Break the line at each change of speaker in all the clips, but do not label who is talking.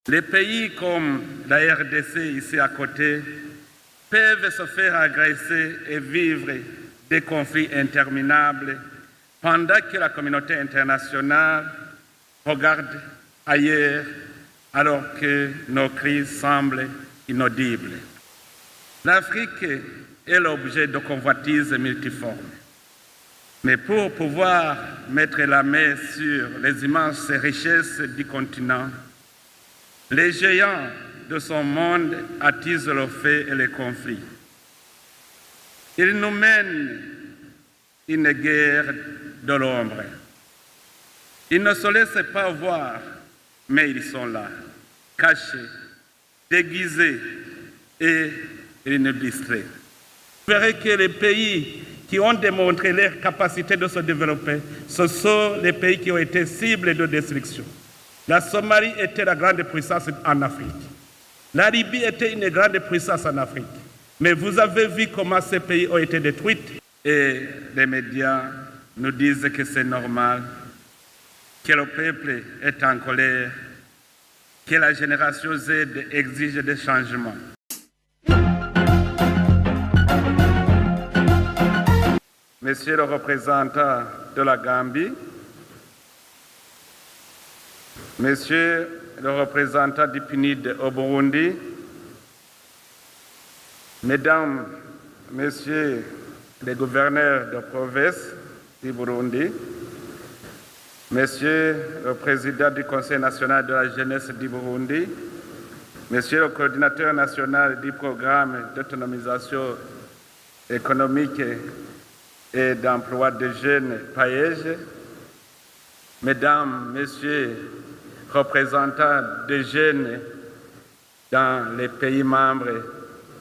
Les pays comme la RDC ici à côté peuvent se faire agresser et vivre des conflits interminables pendant que la communauté internationale regarde ailleurs alors que nos crises semblent inaudibles. L'Afrique est l'objet de convoitises multiformes. Mais pour pouvoir mettre la main sur les immenses richesses du continent, les géants de son monde attisent le feu et les conflits. Ils nous mènent une guerre de l'ombre. Ils ne se laissent pas voir, mais ils sont là, cachés, déguisés et illustrés. Vous verrez que les pays qui ont démontré leur capacité de se développer, ce sont les pays qui ont été cibles de destruction. La Somalie était la grande puissance en Afrique. La Libye était une grande puissance en Afrique. Mais vous avez vu comment ces pays ont été détruits. Et les médias nous disent que c'est normal, que le peuple est en colère, que la génération Z exige des changements. Monsieur le représentant de la Gambie, Monsieur le représentant du PNUD au Burundi, Mesdames, Messieurs les gouverneurs de province du Burundi, Monsieur le président du Conseil national de la jeunesse du Burundi, Monsieur le coordinateur national du programme d'autonomisation économique et d'emploi des jeunes PAEJ, Mesdames, Messieurs, représentants des jeunes dans les pays membres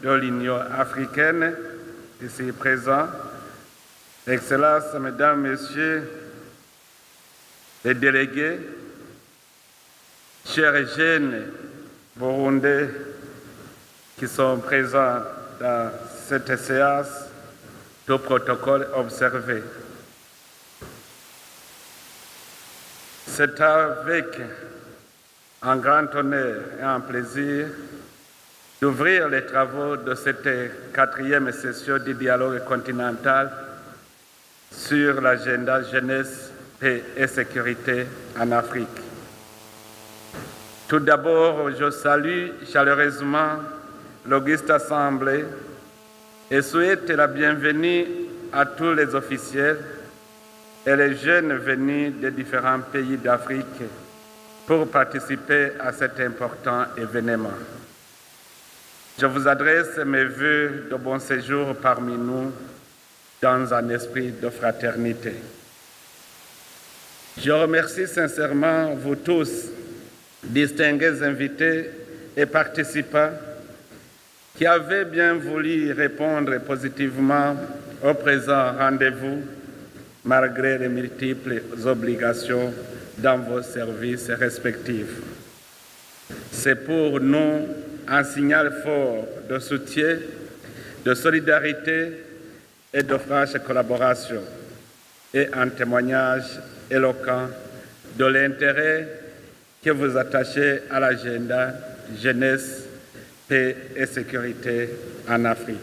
de l'Union africaine, ici présents, Excellences, Mesdames, Messieurs, les délégués, chers jeunes burundais qui sont présents dans cette séance, tout protocole observé. C'est avec un grand honneur et un plaisir d'ouvrir les travaux de cette 4e session du dialogue continental sur l'agenda jeunesse, paix et sécurité en Afrique. Tout d'abord, je salue chaleureusement l'auguste assemblée et souhaite la bienvenue à tous les officiels et les jeunes venus des différents pays d'Afrique pour participer à cet important événement. Je vous adresse mes vœux de bon séjour parmi nous dans un esprit de fraternité. Je remercie sincèrement vous tous, distingués invités et participants, qui avez bien voulu répondre positivement au présent rendez-vous, malgré les multiples obligations dans vos services respectifs. C'est pour nous un signal fort de soutien, de solidarité et de franche collaboration, et un témoignage éloquent de l'intérêt que vous attachez à l'agenda jeunesse, paix et sécurité en Afrique.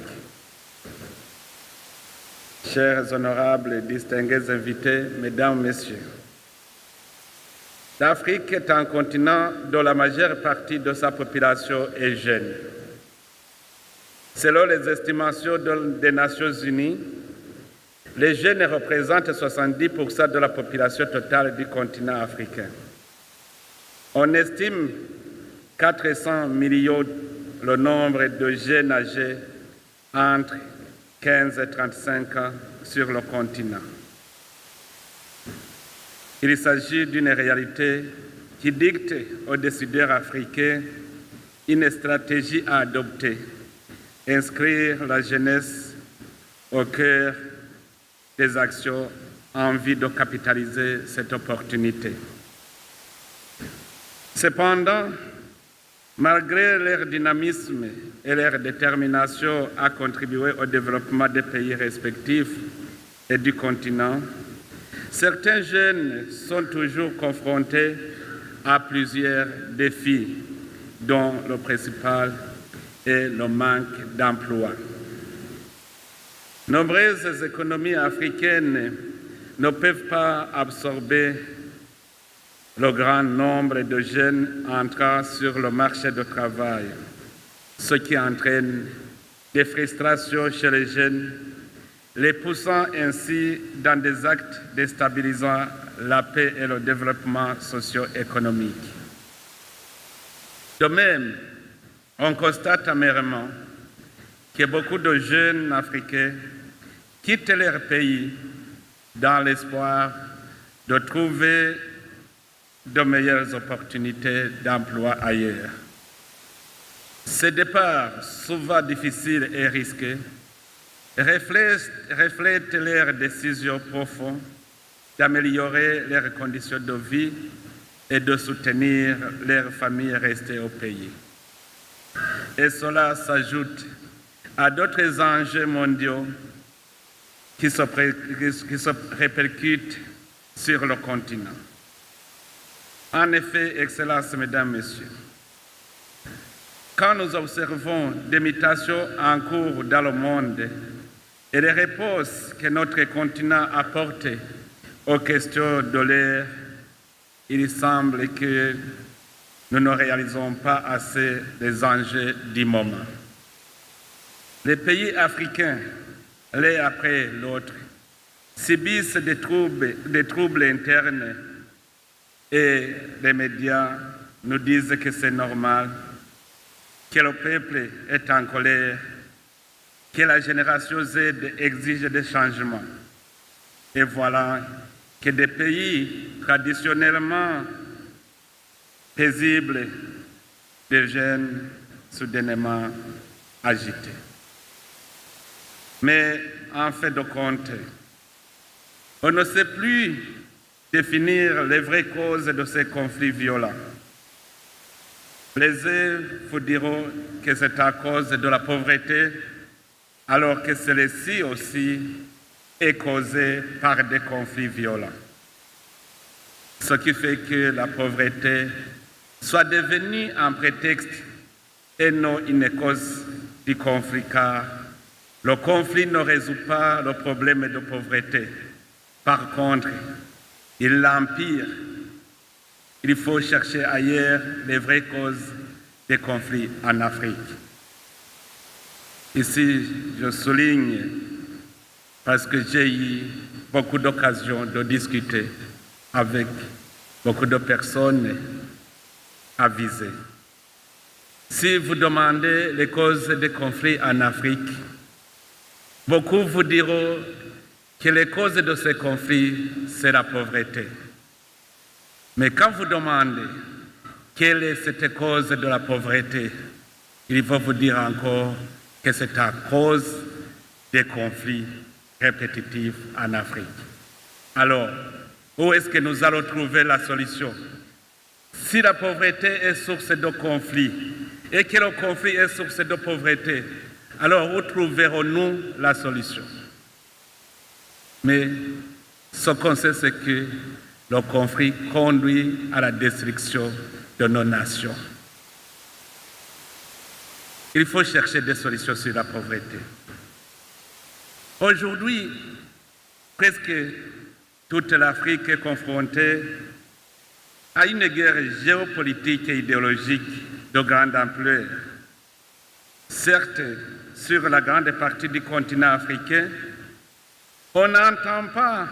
Chers honorables, distingués invités, Mesdames, Messieurs, l'Afrique est un continent dont la majeure partie de sa population est jeune. Selon les estimations des Nations Unies, les jeunes représentent 70% de la population totale du continent africain. On estime 400 millions le nombre de jeunes âgés entre 15 et 35 ans sur le continent. Il s'agit d'une réalité qui dicte aux décideurs africains une stratégie à adopter, inscrire la jeunesse au cœur des actions en vue de capitaliser cette opportunité. Cependant, malgré leur dynamisme et leur détermination à contribuer au développement des pays respectifs et du continent, certains jeunes sont toujours confrontés à plusieurs défis dont le principal est le manque d'emploi. Nombreuses économies africaines ne peuvent pas absorber le grand nombre de jeunes entrant sur le marché du travail, ce qui entraîne des frustrations chez les jeunes, les poussant ainsi dans des actes déstabilisant la paix et le développement socio-économique. De même, on constate amèrement que beaucoup de jeunes Africains quittent leur pays dans l'espoir de trouver de meilleures opportunités d'emploi ailleurs. Ces départs, souvent difficiles et risqués, reflètent leur décision profonde d'améliorer leurs conditions de vie et de soutenir leurs familles restées au pays. Et cela s'ajoute à d'autres enjeux mondiaux qui se répercutent sur le continent. En effet, Excellences, Mesdames, Messieurs, quand nous observons des mutations en cours dans le monde et les réponses que notre continent apporte aux questions de l'ère, il semble que nous ne réalisons pas assez les enjeux du moment. Les pays africains, l'un après l'autre, subissent des troubles internes et les médias nous disent que c'est normal, que le peuple est en colère, que la génération Z exige des changements. Et voilà que des pays traditionnellement paisibles deviennent soudainement agités. Mais en fait de compte, on ne sait plus définir les vraies causes de ces conflits violents. Les uns vous diront que c'est à cause de la pauvreté, alors que celle-ci aussi est causée par des conflits violents. Ce qui fait que la pauvreté soit devenue un prétexte et non une cause du conflit, car le conflit ne résout pas le problème de pauvreté. Par contre, il l'empire. Il faut chercher ailleurs les vraies causes des conflits en Afrique. Ici, je souligne, parce que j'ai eu beaucoup d'occasions de discuter avec beaucoup de personnes avisées. Si vous demandez les causes des conflits en Afrique, beaucoup vous diront que les causes de ces conflits, c'est la pauvreté. Mais quand vous demandez quelle est cette cause de la pauvreté, il faut vous dire encore que c'est à cause des conflits répétitifs en Afrique. Alors, où est-ce que nous allons trouver la solution? Si la pauvreté est source de conflit et que le conflit est source de pauvreté, alors où trouverons-nous la solution? Mais ce qu'on sait, c'est que le conflit conduit à la destruction de nos nations. Il faut chercher des solutions sur la pauvreté. Aujourd'hui, presque toute l'Afrique est confrontée à une guerre géopolitique et idéologique de grande ampleur. Certes, sur la grande partie du continent africain, on n'entend pas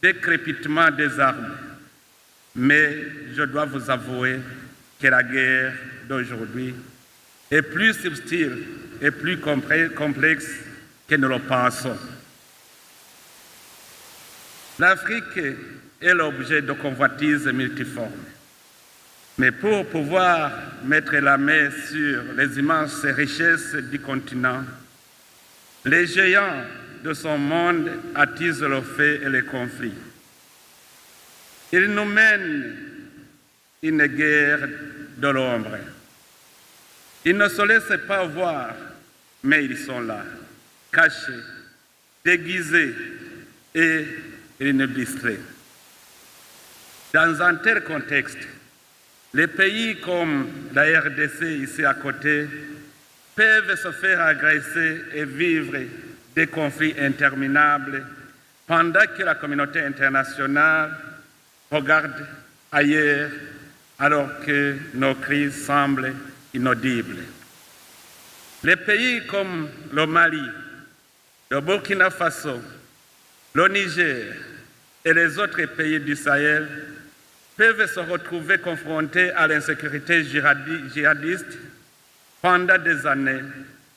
des crépitements des armes, mais je dois vous avouer que la guerre d'aujourd'hui est plus subtile et plus complexe que nous le pensons. L'Afrique est l'objet de convoitises multiformes. Mais pour pouvoir mettre la main sur les immenses richesses du continent, les géants de son monde attisent le feu et les conflits. Ils nous mènent une guerre de l'ombre. Ils ne se laissent pas voir, mais ils sont là, cachés, déguisés et illustrés. Dans un tel contexte, Les pays comme la RDC ici à côté peuvent se faire agresser et vivre des conflits interminables pendant que la communauté internationale regarde ailleurs alors que nos cris semblent inaudibles. Les pays comme le Mali, le Burkina Faso, le Niger et les autres pays du Sahel peuvent se retrouver confrontés à l'insécurité djihadiste pendant des années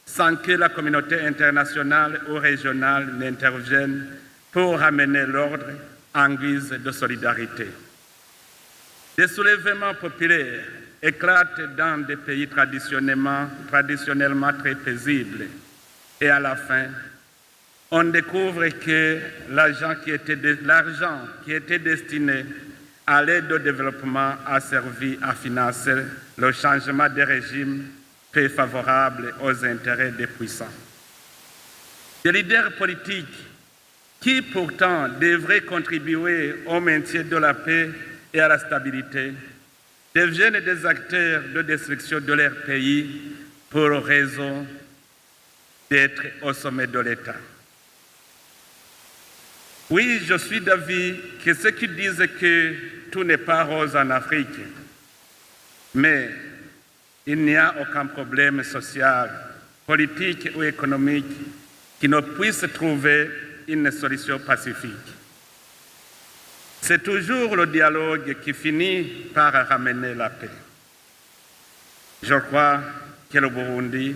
sans que la communauté internationale ou régionale n'intervienne pour ramener l'ordre en guise de solidarité. Des soulèvements populaires éclatent dans des pays traditionnellement très paisibles et à la fin, on découvre que l'argent qui était destiné à l'aide au développement a servi à financer le changement des régimes peu favorables aux intérêts des puissants. Des leaders politiques qui pourtant devraient contribuer au maintien de la paix et à la stabilité deviennent des acteurs de destruction de leur pays pour raison d'être au sommet de l'État. Oui, je suis d'avis que ceux qui disent que tout n'est pas rose en Afrique, mais il n'y a aucun problème social, politique ou économique qui ne puisse trouver une solution pacifique. C'est toujours le dialogue qui finit par ramener la paix. Je crois que le Burundi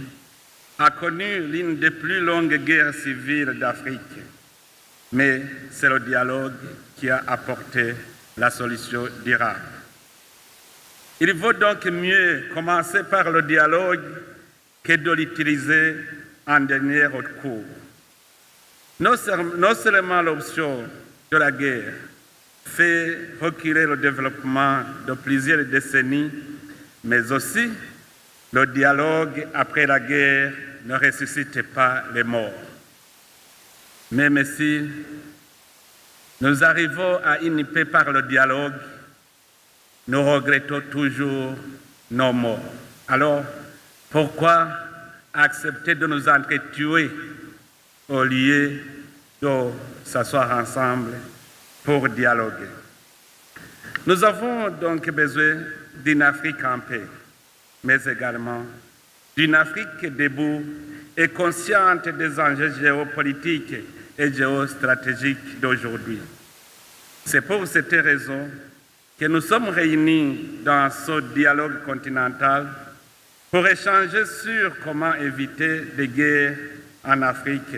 a connu l'une des plus longues guerres civiles d'Afrique, mais c'est le dialogue qui a apporté la solution durable. Il vaut donc mieux commencer par le dialogue que de l'utiliser en dernier recours. Non seulement l'option de la guerre fait reculer le développement de plusieurs décennies, mais aussi le dialogue après la guerre ne ressuscite pas les morts. Même si nous arrivons à une paix par le dialogue, nous regrettons toujours nos morts. Alors, pourquoi accepter de nous entretuer au lieu de s'asseoir ensemble pour dialoguer? Nous avons donc besoin d'une Afrique en paix, mais également d'une Afrique debout et consciente des enjeux géopolitiques et géostratégiques d'aujourd'hui. C'est pour cette raison que nous sommes réunis dans ce dialogue continental pour échanger sur comment éviter des guerres en Afrique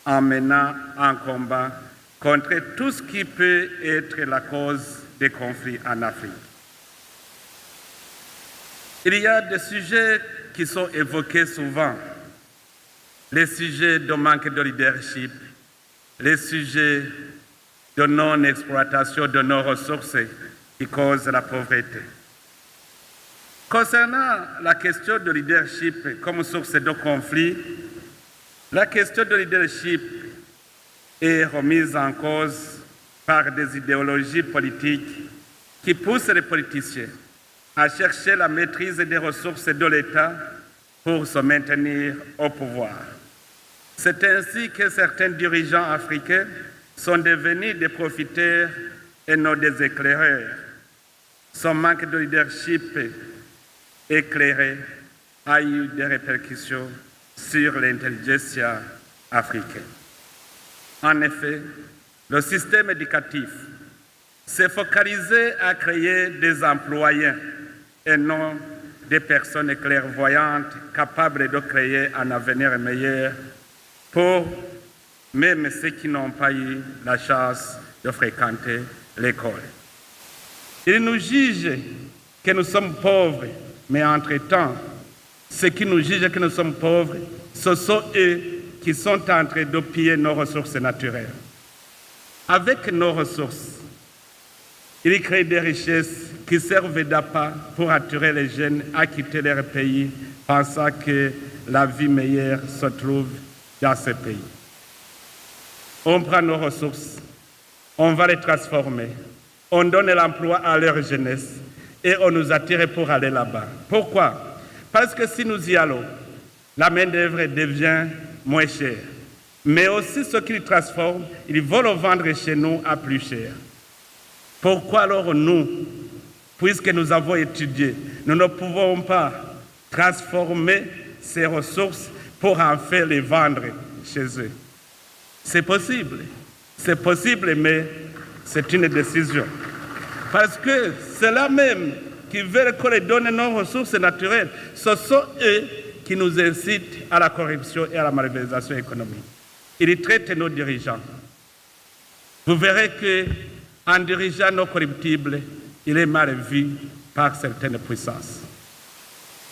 en menant un combat contre tout ce qui peut être la cause des conflits en Afrique. Il y a des sujets qui sont évoqués souvent, les sujets de manque de leadership, les sujets de non-exploitation de nos ressources qui causent la pauvreté. Concernant la question de leadership comme source de conflit, la question de leadership est remise en cause par des idéologies politiques qui poussent les politiciens à chercher la maîtrise des ressources de l'État pour se maintenir au pouvoir. C'est ainsi que certains dirigeants africains sont devenus des profiteurs et non des éclaireurs. Son manque de leadership éclairé a eu des répercussions sur l'intelligentsia africaine. En effet, le système éducatif s'est focalisé à créer des employés et non des personnes clairvoyantes capables de créer un avenir meilleur pour même ceux qui n'ont pas eu la chance de fréquenter l'école. Ils nous jugent que nous sommes pauvres, mais entre-temps, ceux qui nous jugent que nous sommes pauvres, ce sont eux qui sont en train de piller nos ressources naturelles. Avec nos ressources, ils créent des richesses qui servent d'appât pour attirer les jeunes à quitter leur pays, pensant que la vie meilleure se trouve dans ce pays. On prend nos ressources, on va les transformer, on donne l'emploi à leur jeunesse et on nous attire pour aller là-bas. Pourquoi? Parce que si nous y allons, la main-d'œuvre devient moins chère. Mais aussi ce qu'ils transforment, ils vont le vendre chez nous à plus cher. Pourquoi alors nous, puisque nous avons étudié, nous ne pouvons pas transformer ces ressources pour en faire les vendre chez eux? C'est possible, mais c'est une décision. Parce que ceux-là même qui veulent qu'on les donne nos ressources naturelles, ce sont eux qui nous incitent à la corruption et à la malversation économique. Ils traitent nos dirigeants. Vous verrez qu'en dirigeant nos corruptibles, il est mal vu par certaines puissances.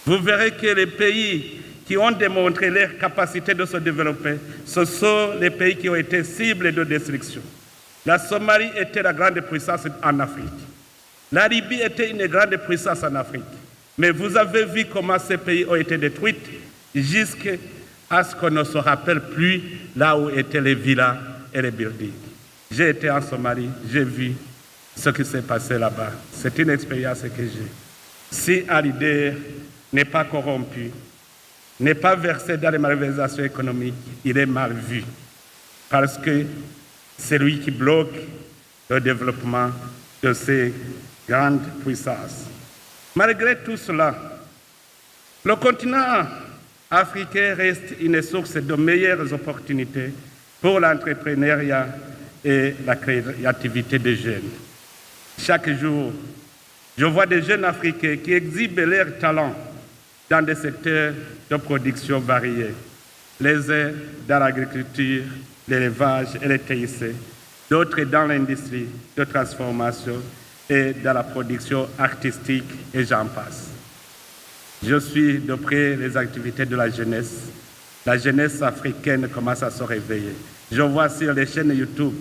Vous verrez que les pays qui ont démontré leur capacité de se développer, ce sont les pays qui ont été cibles de destruction. La Somalie était la grande puissance en Afrique. La Libye était une grande puissance en Afrique. Mais vous avez vu comment ces pays ont été détruits jusqu'à ce qu'on ne se rappelle plus là où étaient les villas et les buildings. J'ai été en Somalie, j'ai vu ce qui s'est passé là-bas. C'est une expérience que j'ai. Si Alider n'est pas corrompu, n'est pas versé dans les malversations économiques, il est mal vu. Parce que c'est lui qui bloque le développement de ces grandes puissances. Malgré tout cela, le continent africain reste une source de meilleures opportunités pour l'entrepreneuriat et la créativité des jeunes. Chaque jour, je vois des jeunes Africains qui exhibent leurs talents dans des secteurs de production variés. Les uns dans l'agriculture, l'élevage et le TIC, d'autres dans l'industrie de transformation et dans la production artistique et j'en passe. Je suis de près les activités de la jeunesse. La jeunesse africaine commence à se réveiller. Je vois sur les chaînes YouTube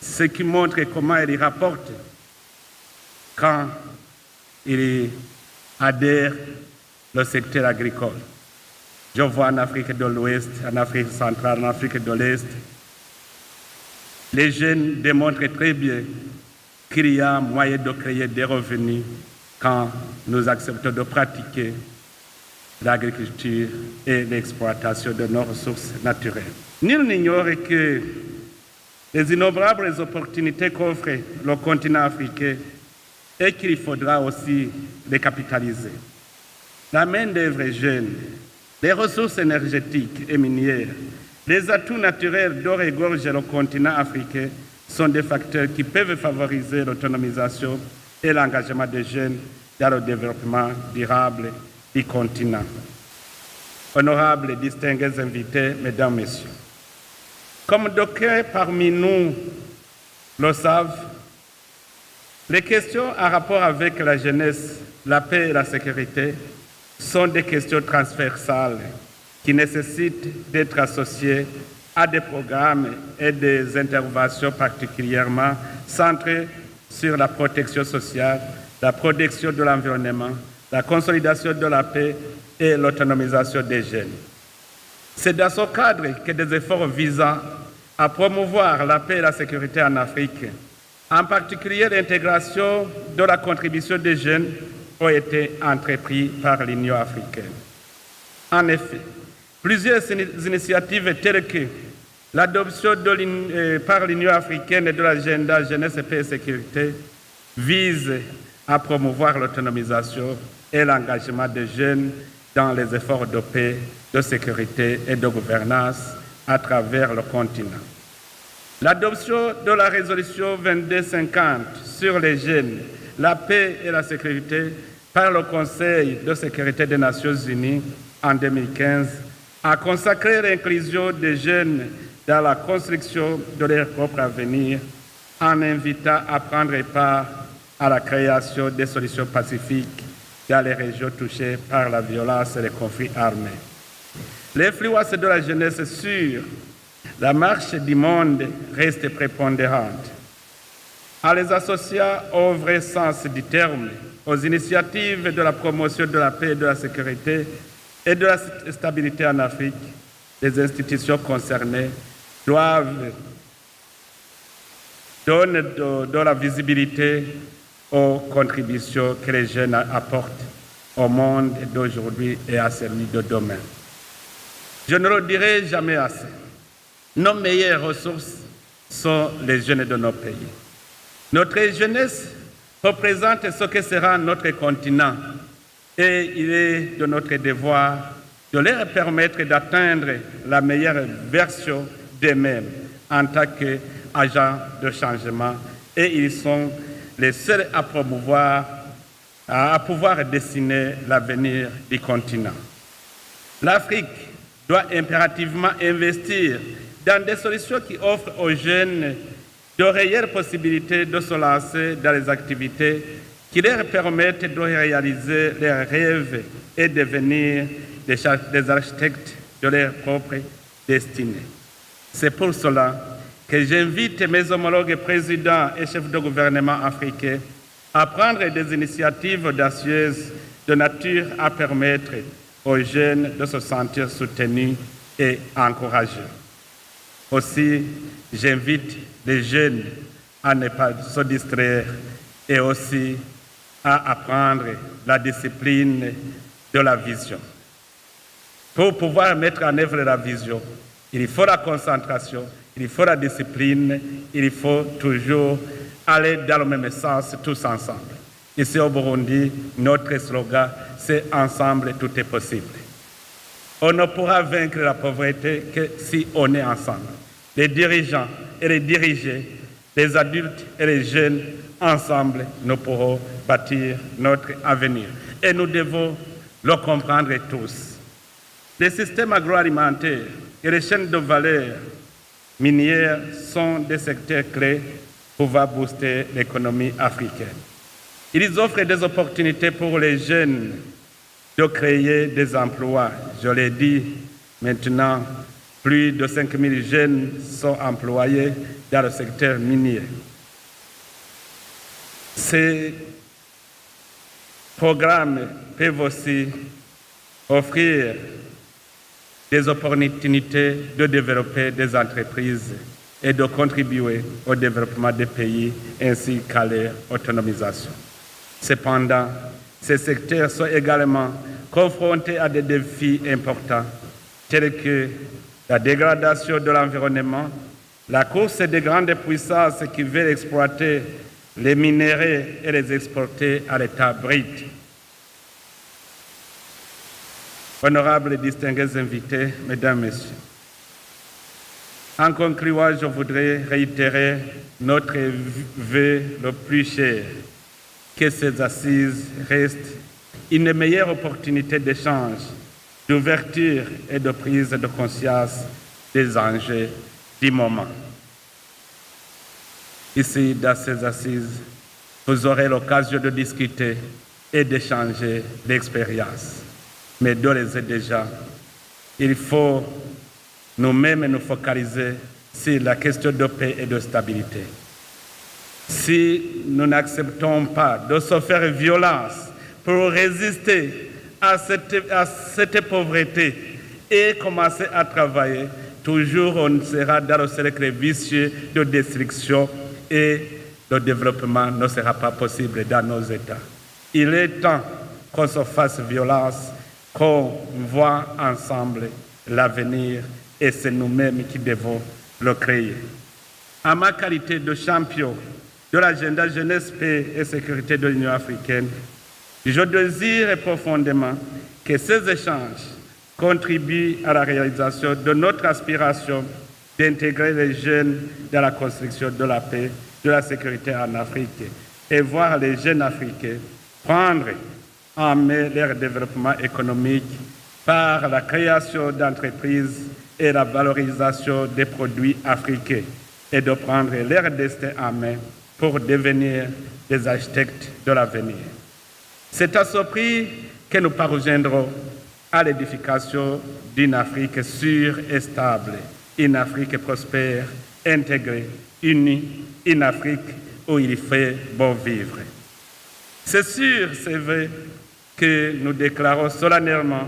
ce qui montre comment ils rapportent quand ils adhèrent au secteur agricole. Je vois en Afrique de l'Ouest, en Afrique centrale, en Afrique de l'Est, les jeunes démontrent très bien qu'il y a moyen de créer des revenus quand nous acceptons de pratiquer l'agriculture et l'exploitation de nos ressources naturelles. Nul n'ignore que les innombrables opportunités qu'offre le continent africain et qu'il faudra aussi les capitaliser. La main-d'œuvre jeune, les ressources énergétiques et minières, les atouts naturels dont regorge le continent africain sont des facteurs qui peuvent favoriser l'autonomisation et l'engagement des jeunes dans le développement durable du continent. Honorables et distingués invités, mesdames, messieurs, comme d'aucuns parmi nous le savent, les questions en rapport avec la jeunesse, la paix et la sécurité sont des questions transversales qui nécessitent d'être associées à des programmes et des interventions particulièrement centrées sur la protection sociale, la protection de l'environnement, la consolidation de la paix et l'autonomisation des jeunes. C'est dans ce cadre que des efforts visant à promouvoir la paix et la sécurité en Afrique, en particulier l'intégration de la contribution des jeunes, ont été entrepris par l'Union africaine. En effet, plusieurs initiatives telles que l'adoption par l'Union africaine de l'agenda jeunesse, paix et sécurité visent à promouvoir l'autonomisation et l'engagement des jeunes dans les efforts de paix, de sécurité et de gouvernance à travers le continent. L'adoption de la résolution 2250 sur les jeunes, la paix et la sécurité par le Conseil de sécurité des Nations Unies en 2015 a consacré l'inclusion des jeunes dans la construction de leur propre avenir en invitant à prendre part à la création des solutions pacifiques dans les régions touchées par la violence et les conflits armés. L'influence de la jeunesse sur la marche du monde reste prépondérante. En les associant au vrai sens du terme, aux initiatives de la promotion de la paix et de la sécurité et de la stabilité en Afrique, les institutions concernées doivent donner de la visibilité aux contributions que les jeunes apportent au monde d'aujourd'hui et à celui de demain. Je ne le dirai jamais assez. Nos meilleures ressources sont les jeunes de nos pays. Notre jeunesse représente ce que sera notre continent et il est de notre devoir de leur permettre d'atteindre la meilleure version d'eux-mêmes en tant qu'agents de changement et ils sont les seuls à pouvoir dessiner l'avenir du continent. L'Afrique doit impérativement investir dans des solutions qui offrent aux jeunes de réelles possibilités de se lancer dans les activités qui leur permettent de réaliser leurs rêves et devenir des architectes de leur propre destinée. C'est pour cela que j'invite mes homologues présidents et chefs de gouvernement africains à prendre des initiatives audacieuses de nature à permettre aux jeunes de se sentir soutenus et encouragés. Aussi, j'invite les jeunes à ne pas se distraire et aussi à apprendre la discipline de la vision. Pour pouvoir mettre en œuvre la vision, il faut la concentration, il faut la discipline, il faut toujours aller dans le même sens tous ensemble. Ici au Burundi, notre slogan, c'est « Ensemble, tout est possible ». On ne pourra vaincre la pauvreté que si on est ensemble. Les dirigeants et les dirigés, les adultes et les jeunes, ensemble, nous pourrons bâtir notre avenir. Et nous devons le comprendre tous. Les systèmes agroalimentaires et les chaînes de valeur minières sont des secteurs clés pour booster l'économie africaine. Ils offrent des opportunités pour les jeunes de créer des emplois. Je l'ai dit, maintenant, plus de 5 000 jeunes sont employés dans le secteur minier. Ces programmes peuvent aussi offrir des opportunités de développer des entreprises et de contribuer au développement des pays ainsi qu'à leur autonomisation. Cependant, ces secteurs sont également confrontés à des défis importants tels que la dégradation de l'environnement, la course des grandes puissances qui veulent exploiter les minéraux et les exporter à l'état brut. Honorables et distingués invités, Mesdames, Messieurs, en concluant, je voudrais réitérer notre vœu le plus cher, que ces assises restent une meilleure opportunité d'échange, d'ouverture et de prise de conscience des enjeux du moment. Ici, dans ces assises, vous aurez l'occasion de discuter et d'échanger l'expérience. Mais d'ores et déjà, il faut nous-mêmes nous focaliser sur la question de paix et de stabilité. Si nous n'acceptons pas de se faire violence pour résister à cette pauvreté et commencer à travailler, toujours on sera dans le cercle vicieux de destruction et le développement ne sera pas possible dans nos États. Il est temps qu'on se fasse violence, qu'on voit ensemble l'avenir et c'est nous-mêmes qui devons le créer. En ma qualité de champion de l'agenda jeunesse, paix et sécurité de l'Union africaine, je désire profondément que ces échanges contribuent à la réalisation de notre aspiration d'intégrer les jeunes dans la construction de la paix, de la sécurité en Afrique et voir les jeunes africains prendre en main leur développement économique par la création d'entreprises et la valorisation des produits africains et de prendre leur destin en main pour devenir des architectes de l'avenir. C'est à ce prix que nous parviendrons à l'édification d'une Afrique sûre et stable, une Afrique prospère, intégrée, unie, une Afrique où il fait bon vivre. C'est sûr, c'est vrai, que nous déclarons solennellement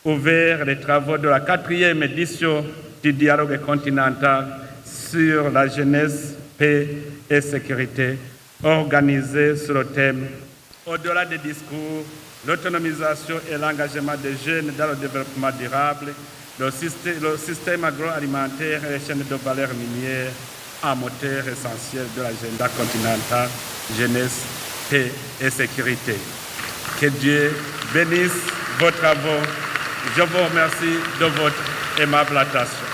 ouverts les travaux de la 4e édition du dialogue continental sur la jeunesse, paix et sécurité organisée sur le thème « Au-delà des discours, l'autonomisation et l'engagement des jeunes dans le développement durable, le système agroalimentaire et les chaînes de valeur minière un moteur essentiel de l'agenda continental, jeunesse, paix et sécurité. » Que Dieu bénisse vos travaux. Je vous remercie de votre aimable attention.